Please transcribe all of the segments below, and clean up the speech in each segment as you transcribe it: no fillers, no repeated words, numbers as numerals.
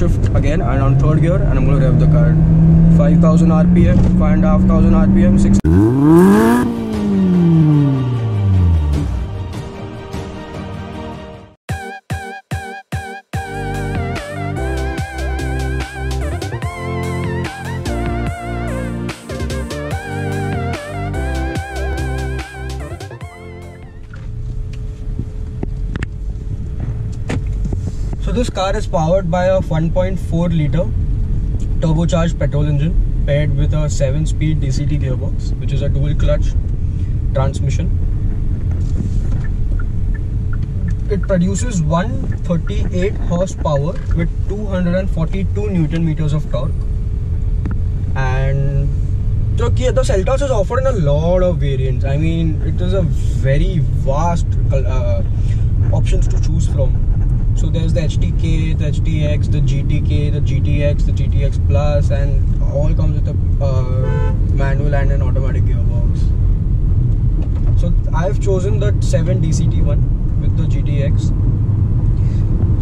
shift again and on third gear, and I'm going to rev the car. 5,000 RPM, 5,500 RPM, 6. So this car is powered by a 1.4 liter turbocharged petrol engine paired with a 7-speed DCT gearbox, which is a dual clutch transmission. It produces 138 horsepower with 242 Newton meters of torque. And the Seltos is offered in a lot of variants. I mean, it is a very vast options to choose from. So there's the HTK, the HTX, the GTK, the GTX, the GTX Plus, and all comes with a manual and an automatic gearbox. So I've chosen the 7 DCT one with the GTX.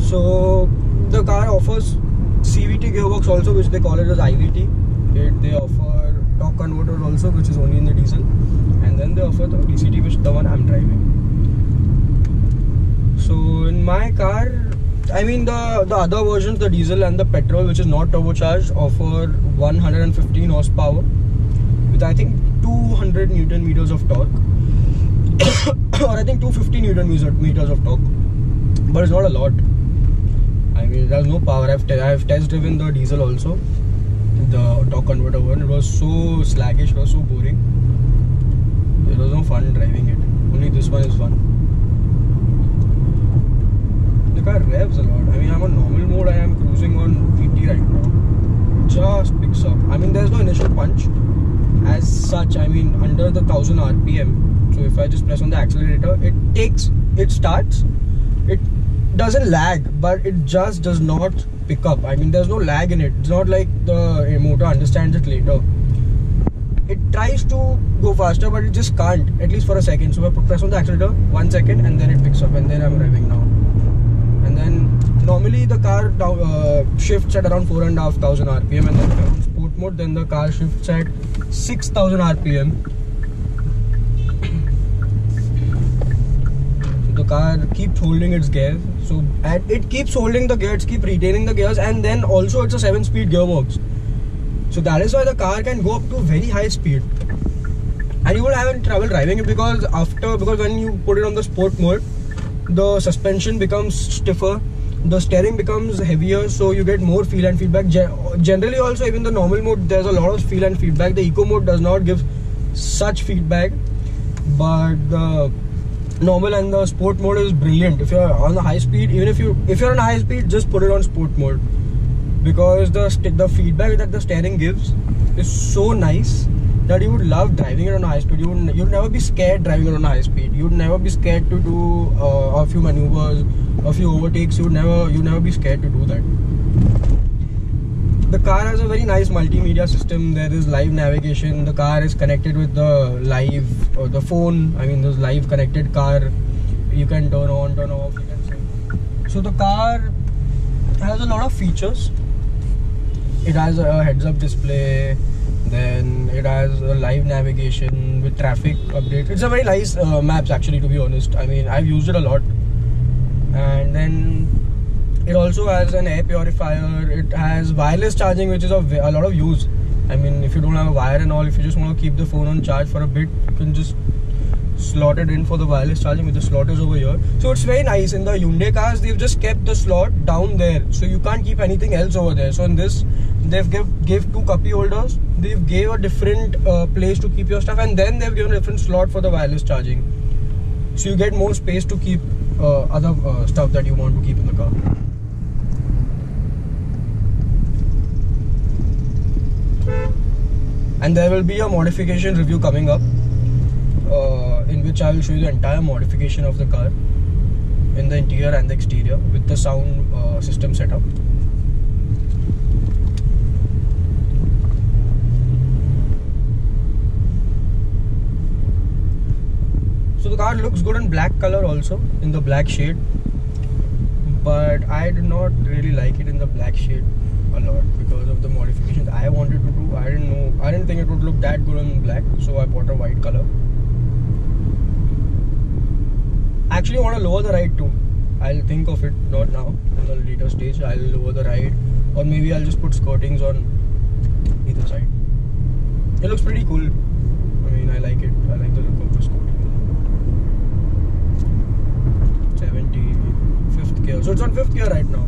So the car offers CVT gearbox also, which they call it as IVT. They offer torque converter also, which is only in the diesel, and then they offer the DCT, which is the one I'm driving. So in my car, I mean the other versions, the diesel and the petrol, which is not turbocharged, offer 115 horsepower with I think 200 Newton meters of torque or I think 250 Newton meters of torque, but it's not a lot. I mean, there's no power. I've test driven the diesel also, the torque converter one. It was so sluggish, it was so boring. It was no fun driving it. Only this one is fun. The car revs a lot. I mean, I'm on normal mode. I am cruising on PT right now. Just picks up. I mean, there's no initial punch as such. I mean, under the 1000 RPM. So if I just press on the accelerator, it starts. It doesn't lag, but it just does not pick up. I mean, there's no lag in it. It's not like the motor understands it later. It tries to go faster, but it just can't, at least for a second. So I press on the accelerator 1 second, and then it picks up, and then I'm revving now. And then normally the car shifts at around 4,500 RPM, and then if you're on sport mode, then the car shifts at 6,000 RPM. So the car keeps holding its gears. So it keeps holding the gears, keep retaining the gears, and then also it's a 7-speed gearbox. So that is why the car can go up to very high speed. And you will have trouble driving it because when you put it on the sport mode, the suspension becomes stiffer, the steering becomes heavier, so you get more feel and feedback. Generally also, even the normal mode, there's a lot of feel and feedback. The eco mode does not give such feedback, but the normal and the sport mode is brilliant. If you're on the high speed, even if you're on high speed, just put it on sport mode, because the feedback that the steering gives is so nice that you would love driving it on high speed. You'd never be scared driving it on high speed. You'd never be scared to do a few maneuvers, a few overtakes. You'd never be scared to do that. The car has a very nice multimedia system. There is live navigation. The car is connected with the phone. I mean, there's live connected car. You can turn on, turn off. You can see. So the car has a lot of features. It has a heads-up display. Then it has a live navigation with traffic updates. It's a very nice maps, actually, to be honest. I mean, I've used it a lot. And then it also has an air purifier. It has wireless charging, which is a lot of use. I mean, if you don't have a wire and all, if you just want to keep the phone on charge for a bit, you can just slot it in for the wireless charging, with the slot is over here. So it's very nice. In the Hyundai cars, they've just kept the slot down there, so you can't keep anything else over there. So in this, they've gave 2 cuppy holders. They've gave a different place to keep your stuff, and then they've given a different slot for the wireless charging. So you get more space to keep other stuff that you want to keep in the car. And there will be a modification review coming up, in which I will show you the entire modification of the car in the interior and the exterior with the sound system setup. So the car looks good in black color also, in the black shade, but I do not really like it in the black shade. think it would look that good in black, so I bought a white color. Actually, I want to lower the ride too. I'll think of it, not now, in the later stage. I'll lower the ride, or maybe I'll just put skirtings on either side. It looks pretty cool. I mean, I like it. I like the look of the scooty. 75th gear. So it's on 5th gear right now.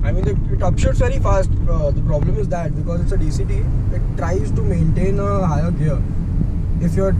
I mean, it upshifts very fast. The problem is that because it's a DCT, it tries to maintain a higher gear. If you're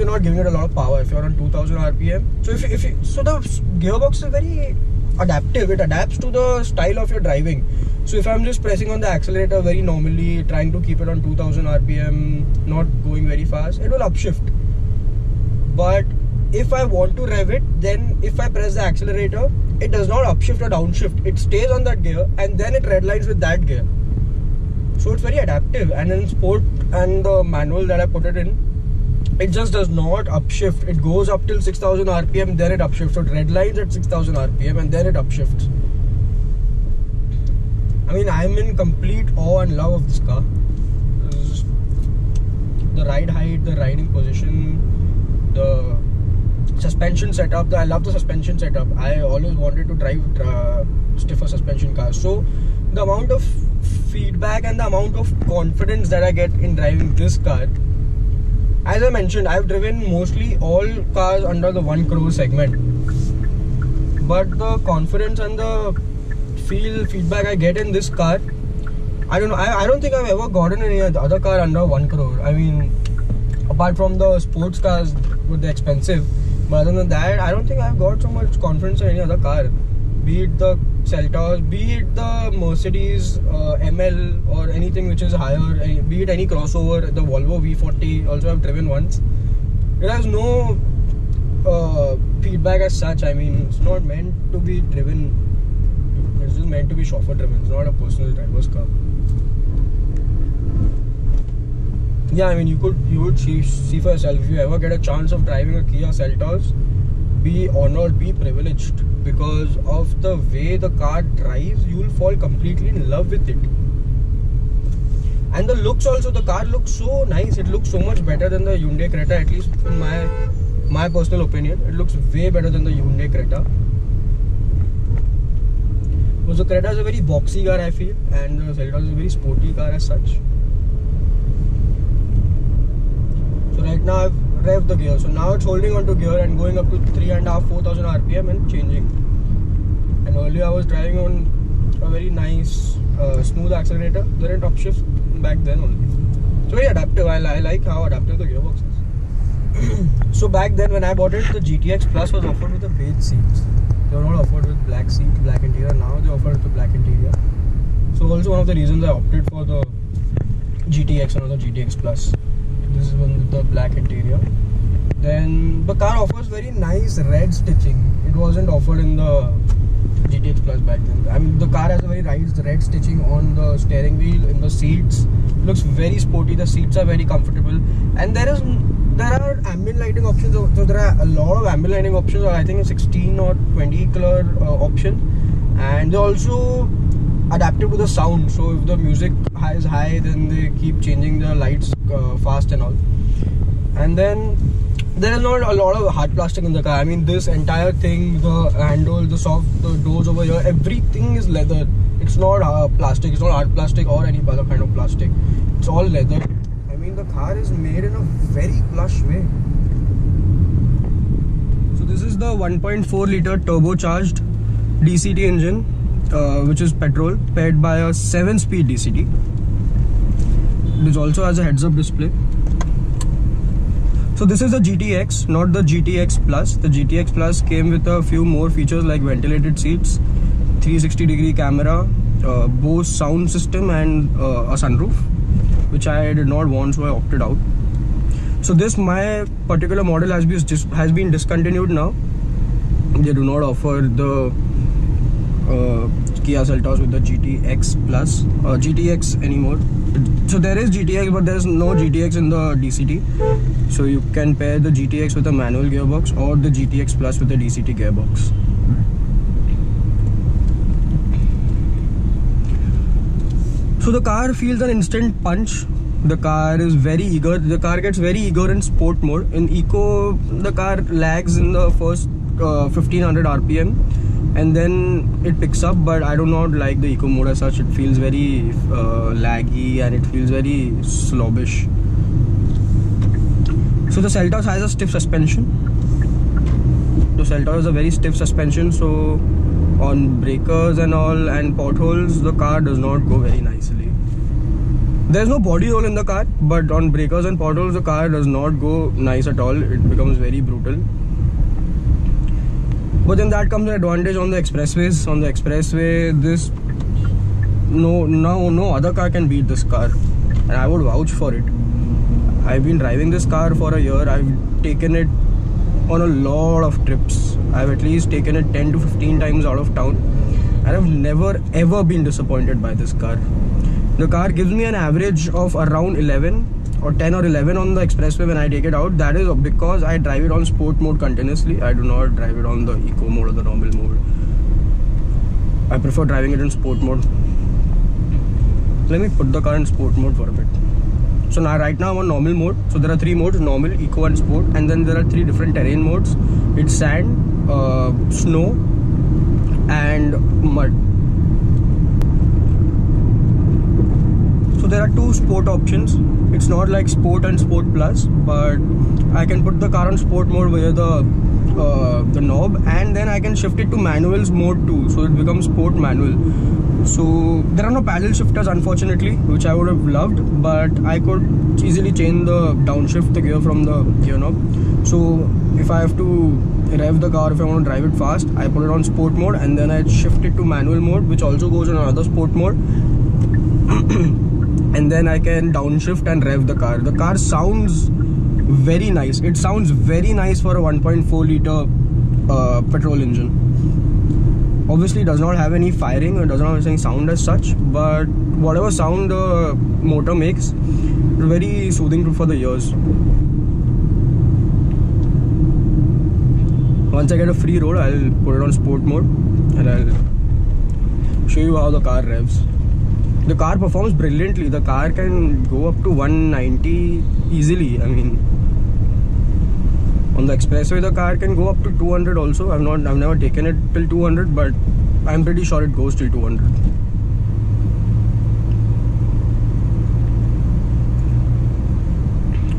not giving it a lot of power, if you're on 2000 RPM. So so the gearbox is very adaptive. It adapts to the style of your driving. So if I'm just pressing on the accelerator very normally, trying to keep it on 2000 RPM, not going very fast, it will upshift. But if I want to rev it, then if I press the accelerator, it does not upshift or downshift. It stays on that gear and then it redlines with that gear. So it's very adaptive. And in sport and the manual that I put it in, it just does not upshift. It goes up till 6000 RPM, then it upshifts. So it redlines at 6000 RPM and then it upshifts. I mean, I'm in complete awe and love of this car. The ride height, the riding position, the suspension setup. I love the suspension setup. I always wanted to drive stiffer suspension cars. So the amount of feedback and the amount of confidence that I get in driving this car. As I mentioned, I've driven mostly all cars under the 1 crore segment. But the confidence and the feedback I get in this car, I don't know. I don't think I've ever gotten any other car under 1 crore. I mean, apart from the sports cars with the expensive. But other than that, I don't think I've got so much confidence in any other car. Be it the Seltos, be it the Mercedes ML or anything which is higher, be it any crossover, the Volvo V40 also I've driven once. It has no feedback as such. I mean, it's not meant to be driven. It's just meant to be chauffeur driven. It's not a personal driver's car. Yeah, I mean, you would see for yourself. If you ever get a chance of driving a Kia Seltos, be honored, be privileged, because of the way the car drives. You will fall completely in love with it. And the looks also, the car looks so nice. It looks so much better than the Hyundai Creta, at least in my personal opinion. It looks way better than the Hyundai Creta. Because the Creta is a very boxy car, I feel, and the Seltos is a very sporty car as such. So right now I've revved the gear. So now it's holding on to gear and going up to 3,500-4,000 RPM and changing. And earlier I was driving on a very nice smooth accelerator. Then it upshifts back then only. It's very adaptive. I like how adaptive the gearbox is. So back then when I bought it, the GTX Plus was offered with the beige seats. They were not offered with black seats, black interior. Now they offer it with black interior. So also one of the reasons I opted for the GTX and not the GTX Plus. This is one with the black interior. Then the car offers very nice red stitching. It wasn't offered in the GTX Plus back then. I mean, the car has a very nice red stitching on the steering wheel, in the seats. It looks very sporty. The seats are very comfortable, and there are ambient lighting options. So there are a lot of ambient lighting options. I think 16 or 20 color options, and they also adaptive to the sound. So if the music is high, then they keep changing the lights fast and all. And then there is not a lot of hard plastic in the car. I mean, this entire thing, the handle, the doors over here, everything is leather. It's not plastic. It's not hard plastic or any other kind of plastic. It's all leather. I mean, the car is made in a very plush way. So this is the 1.4 liter turbocharged DCT engine, which is petrol, paired by a 7-speed DCT. This also has a heads-up display. So this is the GTX, not the GTX Plus. The GTX Plus came with a few more features like ventilated seats, 360-degree camera, Bose sound system, and a sunroof, which I did not want, so I opted out. So my particular model has been discontinued now. They do not offer the Kia Seltos with the GTX Plus, GTX anymore. So there is GTX, but there is no GTX in the DCT. So you can pair the GTX with a manual gearbox or the GTX Plus with the DCT gearbox. So the car feels an instant punch The car is very eager. The car gets very eager in sport mode. In eco, the car lags in the first 1500 RPM, and then it picks up. But I do not like the eco mode as such. It feels very laggy and it feels very slobbish. So the Seltos has a stiff suspension. The Seltos has a very stiff suspension. So on breakers and all and potholes, the car does not go very nicely. There's no body roll in the car, but on breakers and potholes, the car does not go nice at all. It becomes very brutal. But then that comes an advantage on the expressways. On the expressway, no other car can beat this car, and I would vouch for it. I've been driving this car for a year. I've taken it on a lot of trips. I've at least taken it 10 to 15 times out of town, and I've never ever been disappointed by this car. The car gives me an average of around 11 or 10 or 11 on the expressway when I take it out. That is because I drive it on sport mode continuously. I do not drive it on the eco mode or the normal mode. I prefer driving it in sport mode. Let me put the car in sport mode for a bit. So now right now I'm on normal mode. So there are 3 modes: normal, eco and sport. And then there are 3 different terrain modes. It's sand, snow and mud. So there are 2 sport options. It's not like sport and sport plus, but I can put the car on sport mode via the knob, and then I can shift it to manuals mode too, so it becomes sport manual. So there are no paddle shifters unfortunately, which I would have loved, but I could easily change the downshift the gear from the gear knob. So if I have to rev the car, if I want to drive it fast, I put it on sport mode, and then I shift it to manual mode, which also goes on another sport mode. And then I can downshift and rev the car. The car sounds very nice. It sounds very nice for a 1.4 liter petrol engine. Obviously it does not have any firing, it does not have any sound as such, but whatever sound the motor makes, it's very soothing for the ears. Once I get a free road, I'll put it on sport mode and I'll show you how the car revs. The car performs brilliantly. The car can go up to 190 easily. I mean, on the expressway the car can go up to 200 also. I've never taken it till 200, but I'm pretty sure it goes till 200.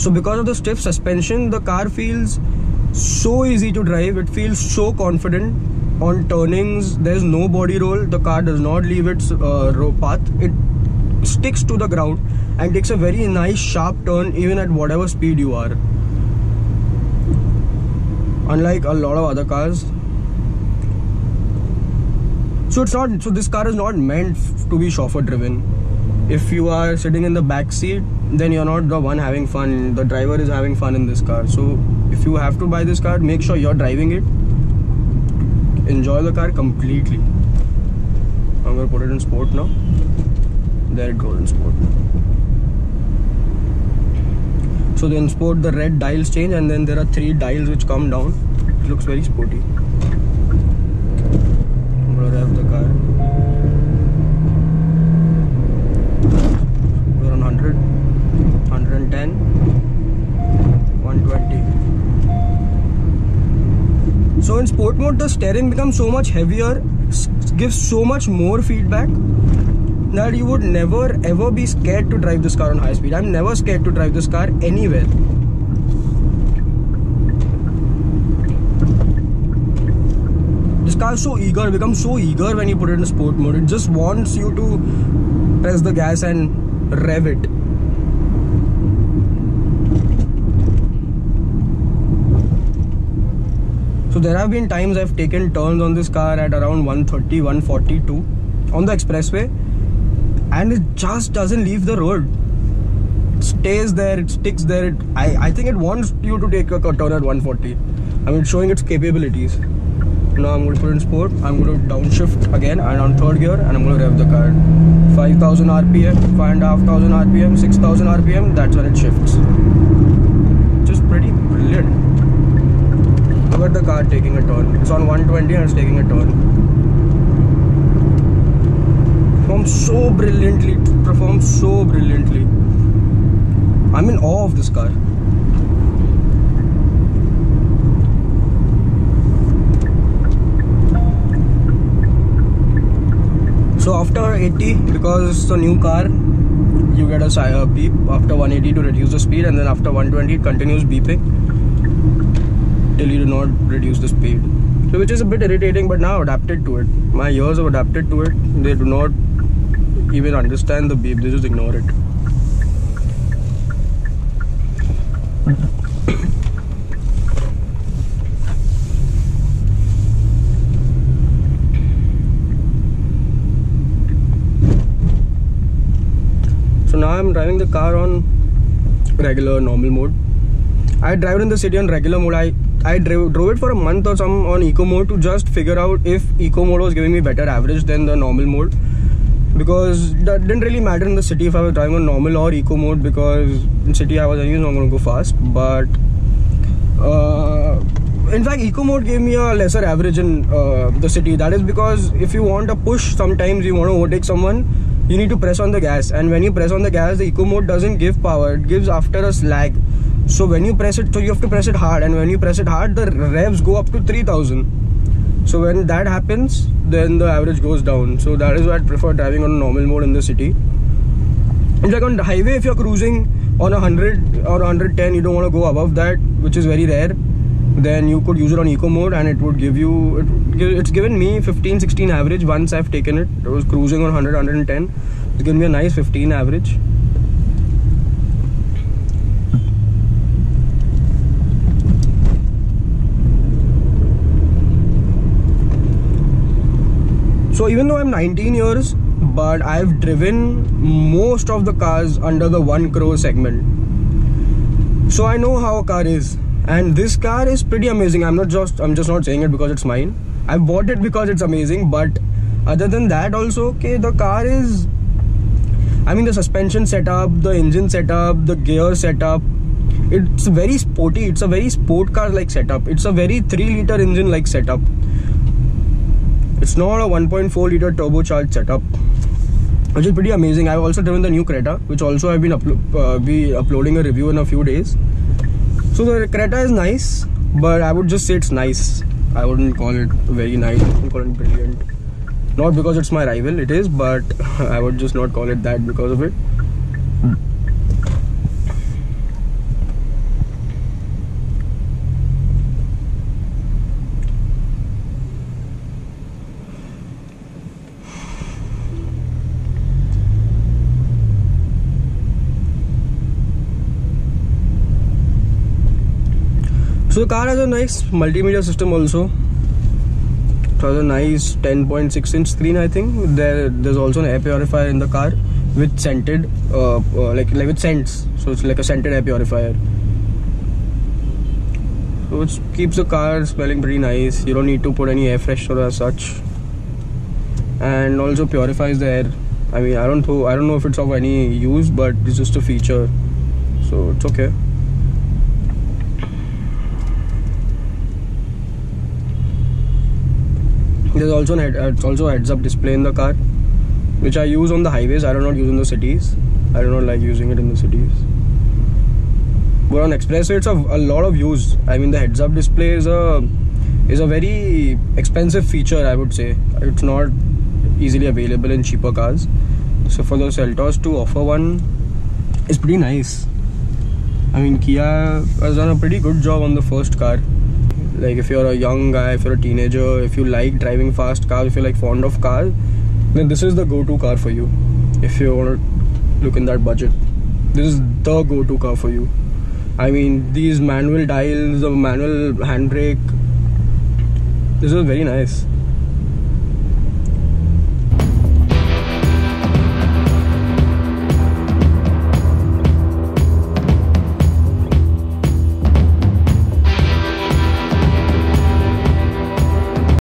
So because of the stiff suspension, the car feels so easy to drive. It feels so confident. On turnings, there's no body roll. The car does not leave its path. It sticks to the ground and takes a very nice sharp turn even at whatever speed you are. Unlike a lot of other cars. So this car is not meant to be chauffeur driven. If you are sitting in the back seat, then you're not the one having fun. The driver is having fun in this car. So if you have to buy this car, make sure you're driving it. Enjoy the car completely. I'm going to put it in sport now. There it goes in sport. So in sport the red dials change, and then there are 3 dials which come down. It looks very sporty. I'm going to rev the car. We're on 100, 110, 120. So in sport mode, the steering becomes so much heavier, gives so much more feedback, that you would never ever be scared to drive this car on high speed. I'm never scared to drive this car anywhere. This car is so eager, becomes so eager when you put it in sport mode. It just wants you to press the gas and rev it. So there have been times I've taken turns on this car at around 130, 142 on the expressway, and it just doesn't leave the road. It stays there, it sticks there. I think it wants you to take a turn at 140. I mean, it's showing its capabilities. Now I'm going to put in sport. I'm going to downshift again and on 3rd gear, and I'm going to rev the car. 5,000 RPM, 5,500 RPM, 6,000 RPM, that's when it shifts. Just pretty brilliant. Look at the car taking a turn. It's on 120 and it's taking a turn. Performs so brilliantly. I'm in awe of this car. So after 80, because it's a new car, you get a beep after 180 to reduce the speed, and then after 120 it continues beeping till you do not reduce the speed. So which is a bit irritating, but now adapted to it. My ears have adapted to it. They do not even understand the beep, they just ignore it. So now I'm driving the car on regular normal mode. I drive in the city on regular mode. I drove it for a month or some on eco mode to just figure out if eco mode was giving me better average than the normal mode, because that didn't really matter in the city if I was driving on normal or eco mode, because in city I was anyways not going to go fast. But in fact eco mode gave me a lesser average in the city. That is because if you want a push, sometimes you want to overtake someone, you need to press on the gas, and when you press on the gas, the eco mode doesn't give power, it gives after a lag. So when you press it, so you have to press it hard, and when you press it hard, the revs go up to 3000. So when that happens, then the average goes down. So that is why I prefer driving on normal mode in the city. In fact, on the highway, if you're cruising on 100 or 110, you don't want to go above that, which is very rare, then you could use it on eco mode, and it would give you, it's given me 15-16 average once I've taken it. I was cruising on 100-110. It's given me a nice 15 average. So even though I'm 19 years, but I've driven most of the cars under the 1 crore segment. So I know how a car is, and this car is pretty amazing. I'm just not saying it because it's mine. I bought it because it's amazing, but other than that also, okay, the car is, I mean, the suspension setup, the engine setup, the gear setup, it's very sporty. It's a very sport car like setup. It's a very 3-liter engine like setup. It's not a 1.4 liter turbocharged setup, which is pretty amazing. I've also driven the new Creta, which also I've been be uploading a review in a few days. So the Creta is nice, but I would just say it's nice. I wouldn't call it very nice. I wouldn't call it brilliant. Not because it's my rival, it is, but I would just not call it that because of it. So the car has a nice multimedia system also. It has a nice 10.6-inch screen, I think. There's also an air purifier in the car with scented, like with scents. So it's like a scented air purifier. So it keeps the car smelling pretty nice. You don't need to put any air freshener as such, and also purifies the air. I mean, I don't know if it's of any use, but it's just a feature, so it's okay. There's also a heads-up display in the car, which I use on the highways. I do not use in the cities. I do not like using it in the cities. But on expressway, it's a lot of use. I mean, the heads-up display is a very expensive feature, I would say. It's not easily available in cheaper cars. So for the Seltos to offer one is pretty nice. I mean, Kia has done a pretty good job on the first car. Like, if you're a young guy, if you're a teenager, if you like driving fast cars, if you're like fond of cars, then this is the go-to car for you. If you want to look in that budget, this is the go-to car for you. I mean, these manual dials, the manual handbrake, this is very nice.